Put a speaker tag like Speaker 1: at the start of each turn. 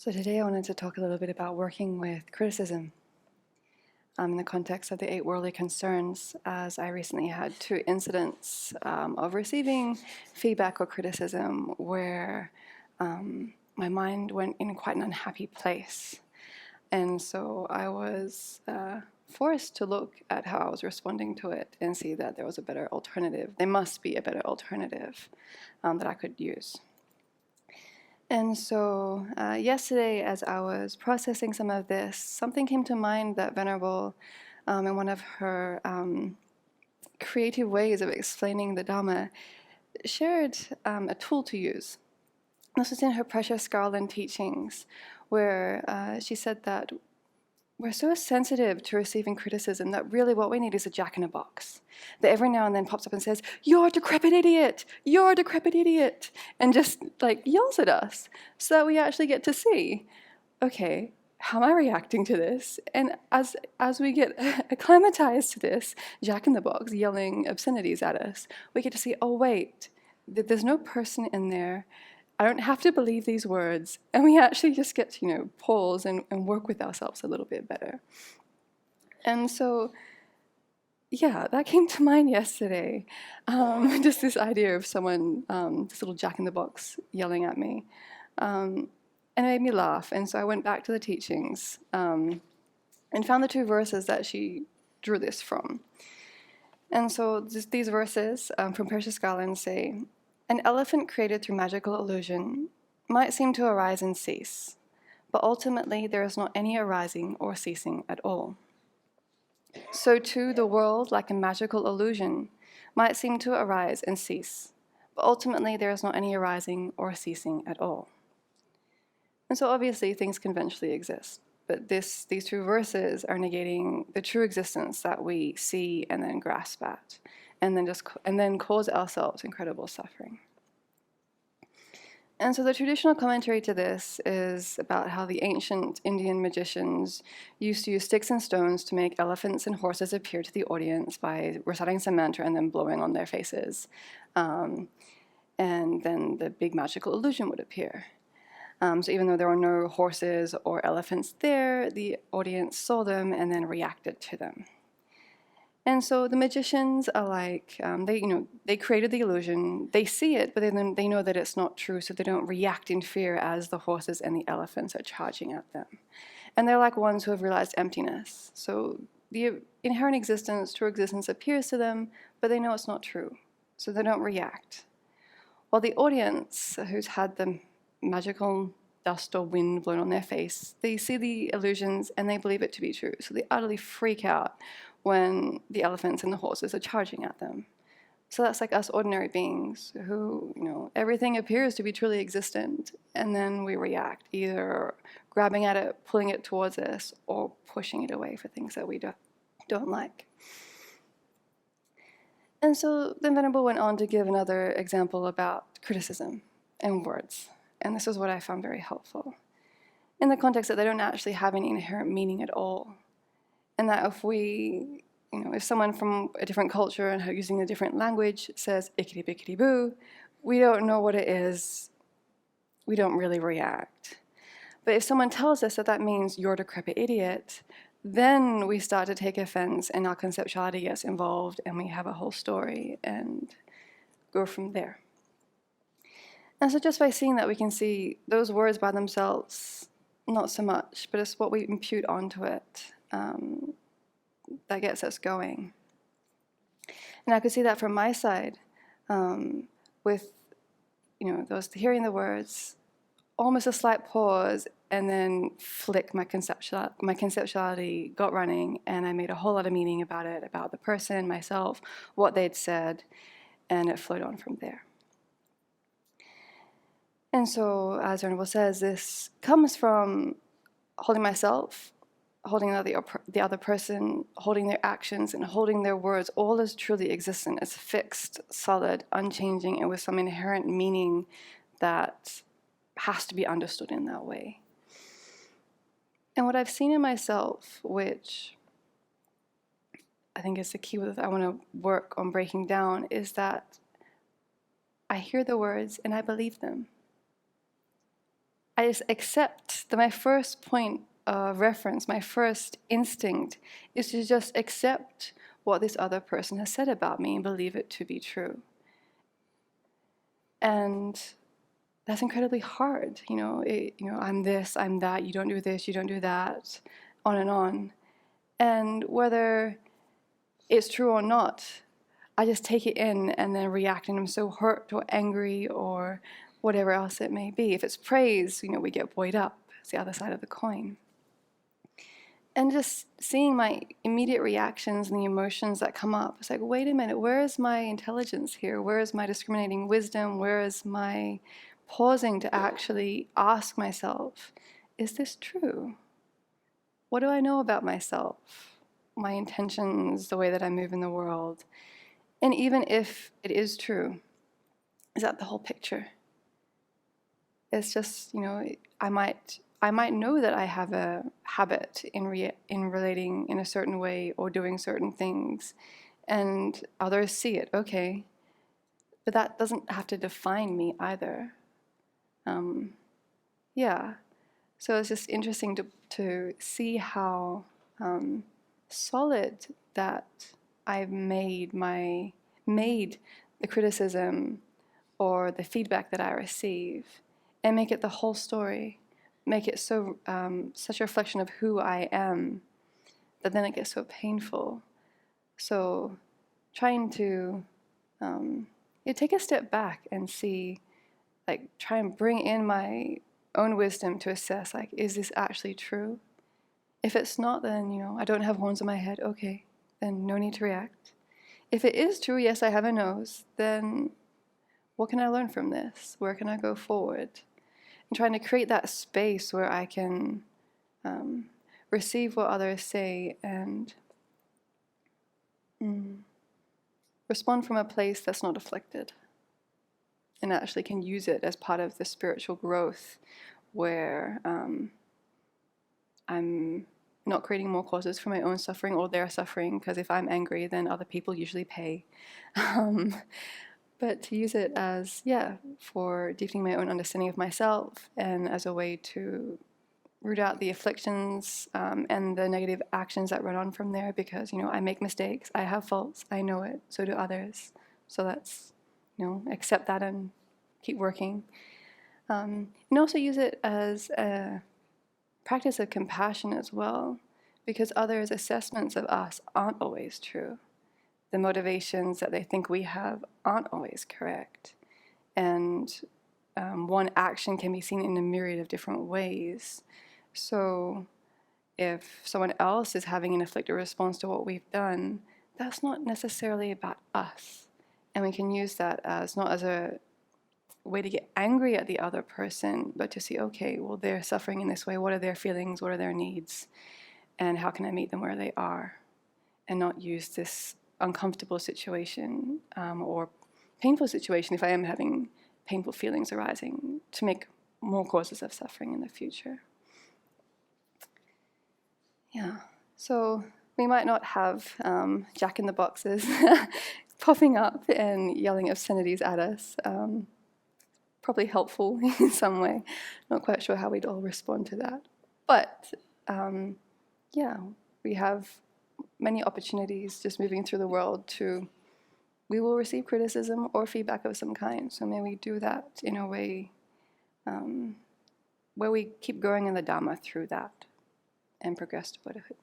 Speaker 1: So today I wanted to talk a little bit about working with criticism in the context of the 8 worldly concerns, as I recently had 2 incidents of receiving feedback or criticism where my mind went in quite an unhappy place. And so I was forced to look at how I was responding to it and see that there was a better alternative. There must be a better alternative that I could use. And so yesterday, as I was processing some of this, something came to mind that Venerable, in one of her creative ways of explaining the Dharma, shared a tool to use. This was in her Precious Garland teachings, where she said that we're so sensitive to receiving criticism that really what we need is a jack-in-a-box that every now and then pops up and says, "You're a decrepit idiot! You're a decrepit idiot!" and just like yells at us so that we actually get to see, okay, how am I reacting to this? And as we get acclimatized to this jack-in-the-box yelling obscenities at us, we get to see, oh wait, there's no person in there. I don't have to believe these words, and we actually just get to, pause and work with ourselves a little bit better. And so, yeah, that came to mind yesterday. Just this idea of someone, this little jack-in-the-box yelling at me. And it made me laugh, and so I went back to the teachings and found the 2 verses that she drew this from. And so these verses from Precious Garland say, "An elephant created through magical illusion might seem to arise and cease, but ultimately there is not any arising or ceasing at all. So too the world, like a magical illusion, might seem to arise and cease, but ultimately there is not any arising or ceasing at all." And so obviously things conventionally exist, but these 2 verses are negating the true existence that we see and then grasp at, and then cause ourselves incredible suffering. And so the traditional commentary to this is about how the ancient Indian magicians used to use sticks and stones to make elephants and horses appear to the audience by reciting some mantra and then blowing on their faces. And then the big magical illusion would appear. So even though there were no horses or elephants there, the audience saw them and then reacted to them. And so the magicians are like, they created the illusion, they see it, but then they know that it's not true, so they don't react in fear as the horses and the elephants are charging at them. And they're like ones who have realized emptiness. So the inherent existence, true existence appears to them, but they know it's not true, so they don't react. While the audience, who's had the magical dust or wind blown on their face, they see the illusions and they believe it to be true, so they utterly freak out when the elephants and the horses are charging at them. So that's like us ordinary beings who, everything appears to be truly existent, and then we react, either grabbing at it, pulling it towards us, or pushing it away for things that we don't like. And so then Venerable went on to give another example about criticism and words, and this is what I found very helpful, in the context that they don't actually have any inherent meaning at all. And that if someone from a different culture and using a different language says ikkity bikkity boo, we don't know what it is, we don't really react. But if someone tells us that that means you're a decrepit idiot, then we start to take offense and our conceptuality gets involved and we have a whole story and go from there. And so just by seeing that, we can see those words by themselves, not so much, but it's what we impute onto it that gets us going. And I could see that from my side with, those hearing the words, almost a slight pause, and then flick, my conceptuality got running, and I made a whole lot of meaning about it, about the person, myself, what they'd said, and it flowed on from there. And so, as Venerable says, this comes from holding myself, holding the other person, holding their actions, and holding their words, all as truly existent, as fixed, solid, unchanging, and with some inherent meaning that has to be understood in that way. And what I've seen in myself, which I think is the key that I want to work on breaking down, is that I hear the words and I believe them. I just accept that my first point of reference, my first instinct is to just accept what this other person has said about me and believe it to be true. And that's incredibly hard. I'm this, I'm that, you don't do this, you don't do that, on and on. And whether it's true or not, I just take it in and then react, and I'm so hurt or angry or whatever else it may be. If it's praise, we get buoyed up. It's the other side of the coin. And just seeing my immediate reactions and the emotions that come up, it's like, wait a minute, where is my intelligence here? Where is my discriminating wisdom? Where is my pausing to actually ask myself, is this true? What do I know about myself, my intentions, the way that I move in the world? And even if it is true, is that the whole picture? It's just, I might know that I have a habit in relating in a certain way or doing certain things, and others see it, okay, but that doesn't have to define me either. So it's just interesting to see how solid that I've made the criticism or the feedback that I receive, and make it the whole story, make it so such a reflection of who I am, that then it gets so painful. So trying to take a step back and see, try and bring in my own wisdom to assess, is this actually true? If it's not, then, I don't have horns on my head, okay, then no need to react. If it is true, yes, I have a nose, then what can I learn from this? Where can I go forward? And trying to create that space where I can receive what others say and respond from a place that's not afflicted, and actually can use it as part of the spiritual growth where I'm not creating more causes for my own suffering or their suffering, because if I'm angry, then other people usually pay. But to use it as, for deepening my own understanding of myself, and as a way to root out the afflictions and the negative actions that run on from there, because, I make mistakes, I have faults, I know it, so do others. So let's, accept that and keep working. And also use it as a practice of compassion as well, because others' assessments of us aren't always true. The motivations that they think we have aren't always correct. And one action can be seen in a myriad of different ways. So if someone else is having an afflicted response to what we've done, that's not necessarily about us. And we can use that as not as a way to get angry at the other person, but to see, okay, well, they're suffering in this way. What are their feelings? What are their needs? And how can I meet them where they are? And not use this uncomfortable situation or painful situation, if I am having painful feelings arising, to make more causes of suffering in the future. So we might not have jack-in-the-boxes popping up and yelling obscenities at us. Probably helpful in some way. Not quite sure how we'd all respond to that. But we have many opportunities just moving through the world we will receive criticism or feedback of some kind. So may we do that in a way where we keep growing in the Dharma through that and progress to Buddhahood.